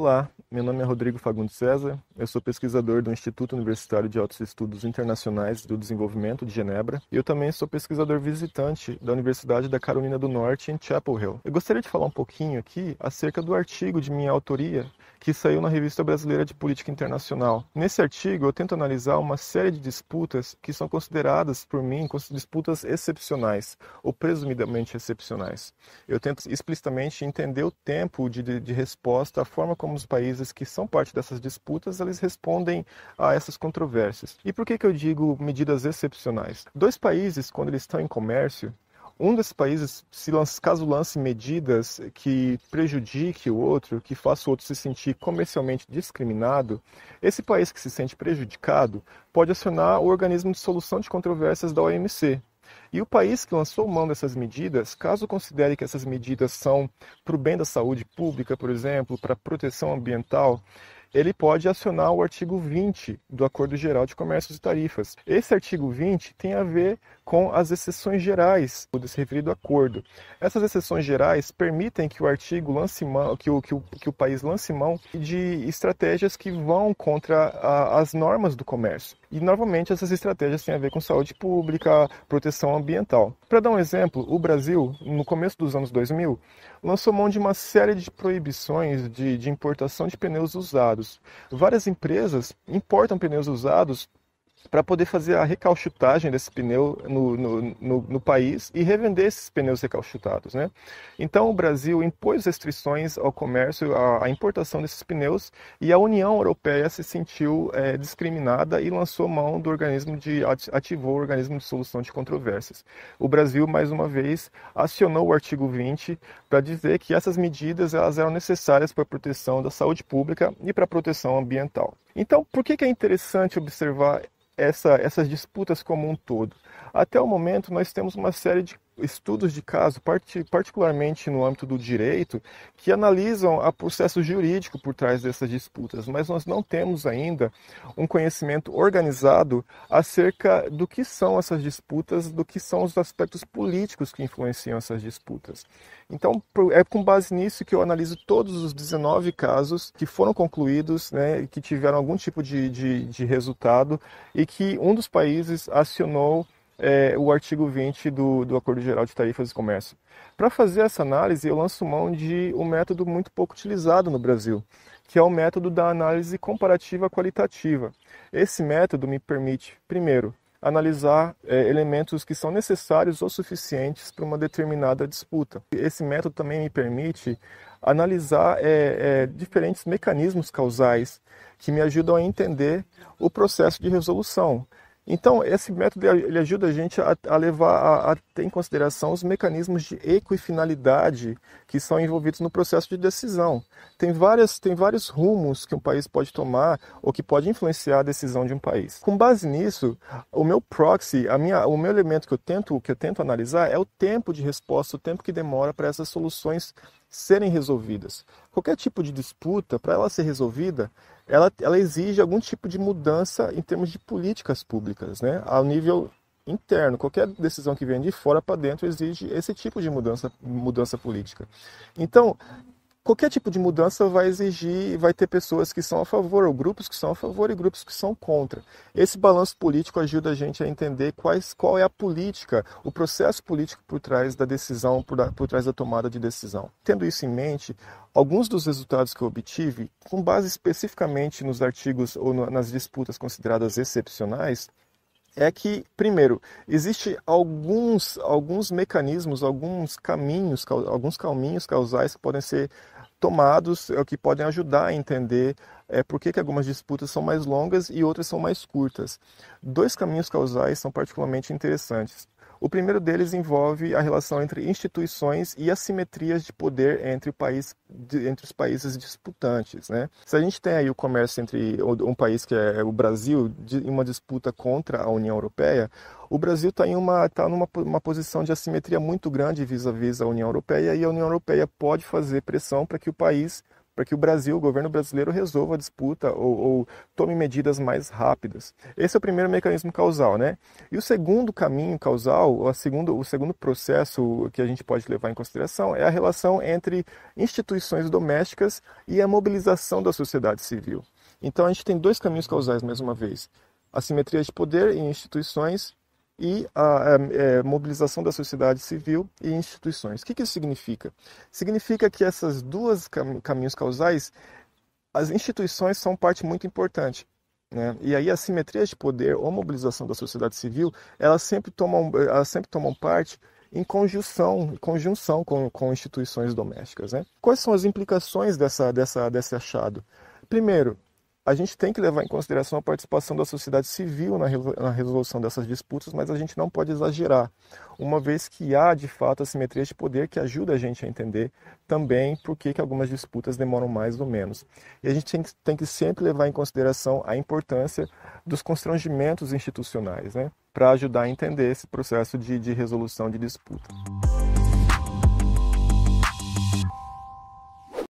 Olá, meu nome é Rodrigo Fagundes César, eu sou pesquisador do Instituto Universitário de Altos Estudos Internacionais do Desenvolvimento de Genebra e eu também sou pesquisador visitante da Universidade da Carolina do Norte em Chapel Hill. Eu gostaria de falar um pouquinho aqui acerca do artigo de minha autoria que saiu na Revista Brasileira de Política Internacional. Nesse artigo eu tento analisar uma série de disputas que são consideradas por mim disputas excepcionais ou presumidamente excepcionais. Eu tento explicitamente entender o tempo de resposta, a forma como os países que são parte dessas disputas, eles respondem a essas controvérsias. E por que eu digo medidas excepcionais? Dois países, quando eles estão em comércio, um desses países, caso lance medidas que prejudique o outro, que faça o outro se sentir comercialmente discriminado, esse país que se sente prejudicado pode acionar o organismo de solução de controvérsias da OMC. E o país que lançou mão dessas medidas, caso considere que essas medidas são para o bem da saúde pública, por exemplo, para a proteção ambiental, ele pode acionar o artigo 20 do Acordo Geral de Comércios e Tarifas. Esse artigo 20 tem a ver com as exceções gerais desse referido acordo. Essas exceções gerais permitem que o artigo lance mão, que o país lance mão de estratégias que vão contra as normas do comércio. E, novamente, essas estratégias têm a ver com saúde pública, proteção ambiental. Para dar um exemplo, o Brasil, no começo dos anos 2000, lançou mão de uma série de proibições de importação de pneus usados. Várias empresas importam pneus usados para poder fazer a recauchutagem desse pneu no país e revender esses pneus recauchutados, né? Então o Brasil impôs restrições ao comércio, à importação desses pneus, e a União Europeia se sentiu discriminada e lançou mão do ativou o organismo de solução de controvérsias. O Brasil, mais uma vez, acionou o artigo 20 para dizer que essas medidas elas eram necessárias para a proteção da saúde pública e para a proteção ambiental. Então, por que é interessante observar essas disputas como um todo? Até o momento, nós temos uma série de estudos de caso, particularmente no âmbito do direito, que analisam o processo jurídico por trás dessas disputas, mas nós não temos ainda um conhecimento organizado acerca do que são essas disputas, do que são os aspectos políticos que influenciam essas disputas. Então, é com base nisso que eu analiso todos os 19 casos que foram concluídos, né, que tiveram algum tipo de resultado e que um dos países acionou o artigo 20 do Acordo Geral de Tarifas e Comércio. Para fazer essa análise, eu lanço mão de um método muito pouco utilizado no Brasil, que é o método da análise comparativa qualitativa. Esse método me permite, primeiro, analisar elementos que são necessários ou suficientes para uma determinada disputa. Esse método também me permite analisar diferentes mecanismos causais que me ajudam a entender o processo de resolução. Então, esse método ele ajuda a gente a levar a ter em consideração os mecanismos de equifinalidade que são envolvidos no processo de decisão. Tem vários rumos que um país pode tomar ou que pode influenciar a decisão de um país. Com base nisso, o meu proxy, o meu elemento que eu tento analisar é o tempo de resposta, o tempo que demora para essas soluções serem resolvidas. Qualquer tipo de disputa, para ela ser resolvida, ela exige algum tipo de mudança em termos de políticas públicas, né? Ao nível interno. Qualquer decisão que vem de fora para dentro exige esse tipo de mudança política. Então, qualquer tipo de mudança vai ter pessoas que são a favor, ou grupos que são a favor e grupos que são contra. Esse balanço político ajuda a gente a entender qual é a política, o processo político por trás da decisão, por trás da tomada de decisão. Tendo isso em mente, alguns dos resultados que eu obtive, com base especificamente nos artigos ou nas disputas consideradas excepcionais, é que, primeiro, existem alguns mecanismos, alguns caminhos causais que podem ser tomados, que podem ajudar a entender por que algumas disputas são mais longas e outras são mais curtas. Dois caminhos causais são particularmente interessantes. O primeiro deles envolve a relação entre instituições e assimetrias de poder entre os países disputantes, né? Se a gente tem aí o comércio entre um país que é o Brasil, em uma disputa contra a União Europeia, o Brasil está numa posição de assimetria muito grande vis-à-vis a União Europeia, e a União Europeia pode fazer pressão para que o país para que o Brasil, o governo brasileiro, resolva a disputa ou tome medidas mais rápidas. Esse é o primeiro mecanismo causal, né? E o segundo caminho causal, o segundo processo que a gente pode levar em consideração é a relação entre instituições domésticas e a mobilização da sociedade civil. Então a gente tem dois caminhos causais, mais uma vez: assimetria de poder em instituições e a mobilização da sociedade civil e instituições. O que isso significa? Significa que essas duas caminhos causais, as instituições são parte muito importante, né? E aí a assimetria de poder ou mobilização da sociedade civil, elas sempre tomam parte em conjunção com instituições domésticas, né? Quais são as implicações desse achado? Primeiro, a gente tem que levar em consideração a participação da sociedade civil na resolução dessas disputas, mas a gente não pode exagerar, uma vez que há, de fato, assimetria de poder que ajuda a gente a entender também por que algumas disputas demoram mais ou menos. E a gente tem que sempre levar em consideração a importância dos constrangimentos institucionais, né, para ajudar a entender esse processo de resolução de disputa.